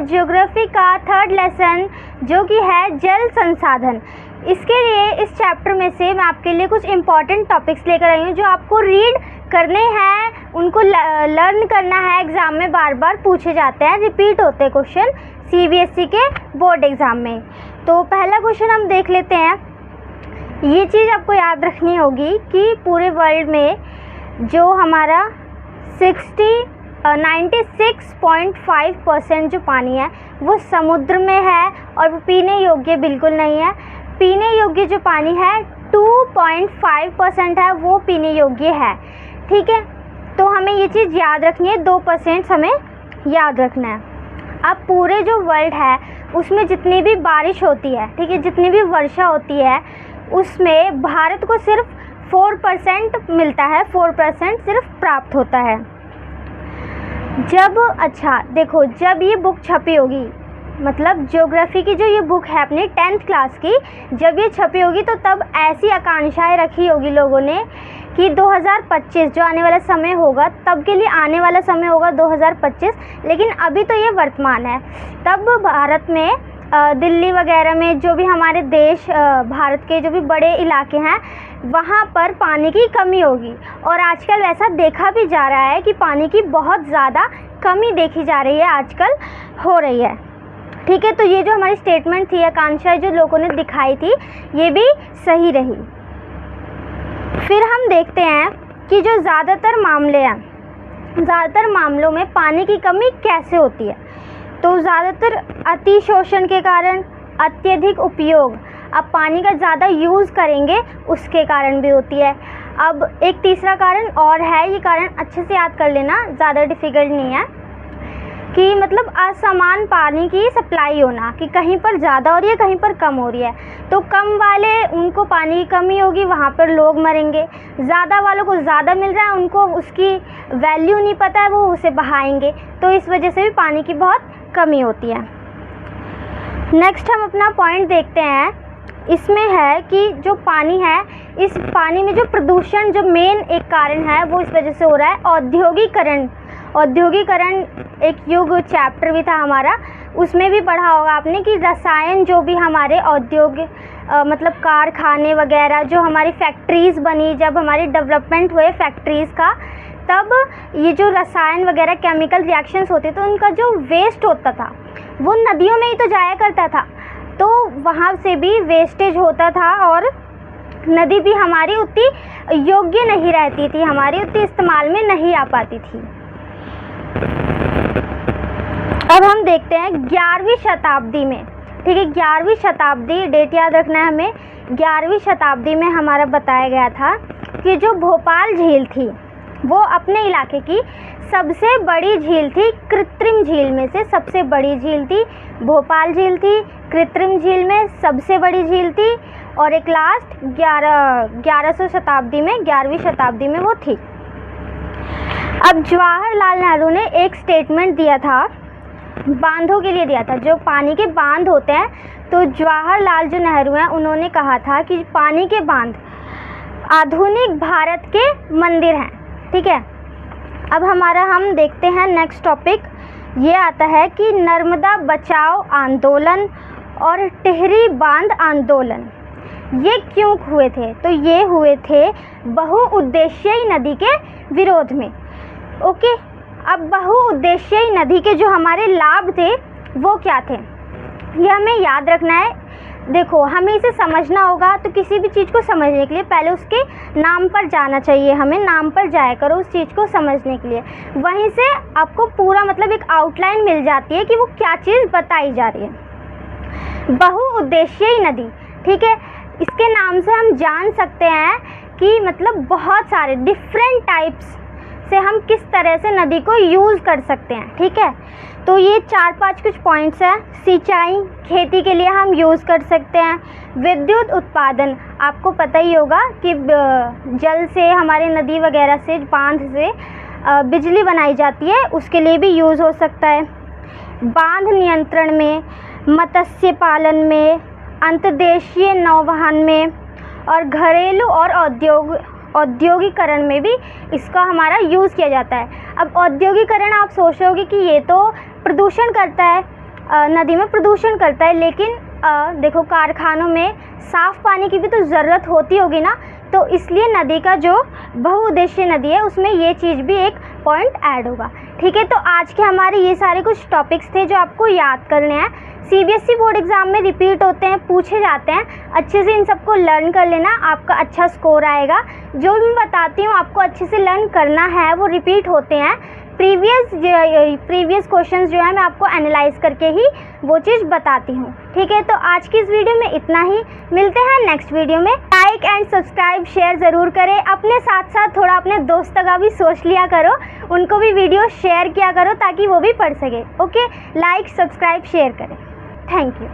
Geography का third lesson जो कि है जल संसाधन। इसके लिए इस चैप्टर में से मैं आपके लिए कुछ इम्पॉर्टेंट टॉपिक्स लेकर आई हूँ जो आपको रीड करने हैं, उनको लर्न करना है। एग्ज़ाम में बार बार पूछे जाते हैं, रिपीट होते हैं क्वेश्चन CBSE के बोर्ड एग्ज़ाम में। तो पहला क्वेश्चन हम देख लेते हैं। ये चीज़ आपको याद रखनी होगी कि पूरे वर्ल्ड में जो हमारा 96.5% जो पानी है वो समुद्र में है और वो पीने योग्य बिल्कुल नहीं है। पीने योग्य जो पानी है 2.5% है, वो पीने योग्य है। ठीक है, तो हमें ये चीज़ याद रखनी है, 2% हमें याद रखना है। अब पूरे जो वर्ल्ड है उसमें जितनी भी बारिश होती है, ठीक है, जितनी भी वर्षा होती है उसमें भारत को सिर्फ 4% मिलता है, 4% सिर्फ प्राप्त होता है। जब देखो, जब ये बुक छपी होगी, मतलब ज्योग्राफी की जो ये बुक है अपनी 10th क्लास की, जब ये छपी होगी तो तब ऐसी आकांक्षाएं रखी होगी लोगों ने कि 2025 जो आने वाला समय होगा, तब के लिए आने वाला समय होगा 2025, लेकिन अभी तो ये वर्तमान है। तब भारत में दिल्ली वगैरह में जो भी हमारे देश भारत के जो भी बड़े इलाके हैं वहाँ पर पानी की कमी होगी, और आजकल ऐसा देखा भी जा रहा है कि पानी की बहुत ज़्यादा कमी देखी जा रही है, आजकल हो रही है। ठीक है, तो ये जो हमारी स्टेटमेंट थी, आकांक्षाएं जो लोगों ने दिखाई थी, ये भी सही रही। फिर हम देखते हैं कि जो ज़्यादातर मामले हैं, ज़्यादातर मामलों में पानी की कमी कैसे होती है। तो ज़्यादातर अतिशोषण के कारण, अत्यधिक उपयोग, अब पानी का ज़्यादा यूज़ करेंगे उसके कारण भी होती है। अब एक तीसरा कारण और है, ये कारण अच्छे से याद कर लेना, ज़्यादा डिफ़िकल्ट नहीं है, कि मतलब असमान पानी की सप्लाई होना, कि कहीं पर ज़्यादा हो रही है, कहीं पर कम हो रही है। तो कम वाले उनको पानी की कमी होगी, वहाँ पर लोग मरेंगे। ज़्यादा वालों को ज़्यादा मिल रहा है, उनको उसकी वैल्यू नहीं पता है, वो उसे बहाएंगे, तो इस वजह से भी पानी की बहुत कमी होती है। नेक्स्ट हम अपना पॉइंट देखते हैं। इसमें है कि जो पानी है, इस पानी में जो प्रदूषण जो मेन एक कारण है वो इस वजह से हो रहा है औद्योगिकरण। औद्योगिकरण एक युग चैप्टर भी था हमारा, उसमें भी पढ़ा होगा आपने कि रसायन जो भी हमारे मतलब कारखाने वगैरह, जो हमारी फैक्ट्रीज़ बनी, जब हमारी डेवलपमेंट हुए फैक्ट्रीज़ का, तब ये जो रसायन वगैरह केमिकल रिएक्शंस होते तो उनका जो वेस्ट होता था वो नदियों में ही तो जाया करता था, तो वहाँ से भी वेस्टेज होता था और नदी भी हमारी उतनी योग्य नहीं रहती थी, हमारी उतनी इस्तेमाल में नहीं आ पाती थी। अब हम देखते हैं 11वीं शताब्दी में। ठीक है, 11वीं शताब्दी, डेट याद रखना है हमें। 11वीं शताब्दी में हमारा बताया गया था कि जो भोपाल झील थी वो अपने इलाके की सबसे बड़ी झील थी। कृत्रिम झील में से सबसे बड़ी झील थी भोपाल झील थी, कृत्रिम झील में सबसे बड़ी झील थी, और एक लास्ट 11वीं शताब्दी में वो थी। अब जवाहरलाल नेहरू ने एक स्टेटमेंट दिया था, बांधों के लिए दिया था, जो पानी के बांध होते हैं। तो जवाहरलाल जो नेहरू हैं उन्होंने कहा था कि पानी के बांध आधुनिक भारत के मंदिर हैं। ठीक है, अब हम देखते हैं नेक्स्ट टॉपिक। ये आता है कि नर्मदा बचाओ आंदोलन और टिहरी बांध आंदोलन ये क्यों हुए थे। तो ये हुए थे बहुउद्देशीय नदी के विरोध में। ओके, अब बहुउद्देशीय नदी के जो हमारे लाभ थे वो क्या थे, ये हमें याद रखना है। देखो, हमें इसे समझना होगा, तो किसी भी चीज़ को समझने के लिए पहले उसके नाम पर जाना चाहिए, हमें नाम पर जाया करो उस चीज़ को समझने के लिए। वहीं से आपको पूरा मतलब एक आउटलाइन मिल जाती है कि वो क्या चीज़ बताई जा रही है। बहुउद्देशीय नदी, ठीक है, इसके नाम से हम जान सकते हैं कि मतलब बहुत सारे डिफरेंट टाइप्स से हम किस तरह से नदी को यूज़ कर सकते हैं। ठीक है, तो ये 4-5 कुछ पॉइंट्स हैं। सिंचाई, खेती के लिए हम यूज़ कर सकते हैं। विद्युत उत्पादन, आपको पता ही होगा कि जल से, हमारे नदी वगैरह से, बांध से बिजली बनाई जाती है, उसके लिए भी यूज़ हो सकता है। बांध नियंत्रण में, मत्स्य पालन में, अंतर्देशीय नौवहन में, और घरेलू और औद्योगिकरण में भी इसका हमारा यूज़ किया जाता है। अब औद्योगिकरण आप सोचोगे कि ये तो प्रदूषण करता है, नदी में प्रदूषण करता है, लेकिन देखो कारखानों में साफ़ पानी की भी तो ज़रूरत होती होगी ना, तो इसलिए नदी का जो बहुउद्देशीय नदी है उसमें ये चीज़ भी एक पॉइंट ऐड होगा। ठीक है, तो आज के हमारे ये सारे कुछ टॉपिक्स थे जो आपको याद करने हैं। सीबीएसई बोर्ड एग्ज़ाम में रिपीट होते हैं, पूछे जाते हैं, अच्छे से इन सबको लर्न कर लेना, आपका अच्छा स्कोर आएगा। जो भी मैं बताती हूँ आपको अच्छे से लर्न करना है, वो रिपीट होते हैं। प्रीवियस क्वेश्चंस जो है मैं आपको एनालाइज करके ही वो चीज़ बताती हूँ। ठीक है, तो आज की इस वीडियो में इतना ही। मिलते हैं नेक्स्ट वीडियो में। लाइक एंड सब्सक्राइब शेयर ज़रूर करें। अपने साथ साथ थोड़ा अपने दोस्तों का भी सोच लिया करो, उनको भी वीडियो शेयर किया करो ताकि वो भी पढ़ सके। ओके, लाइक सब्सक्राइब शेयर करें। Thank you.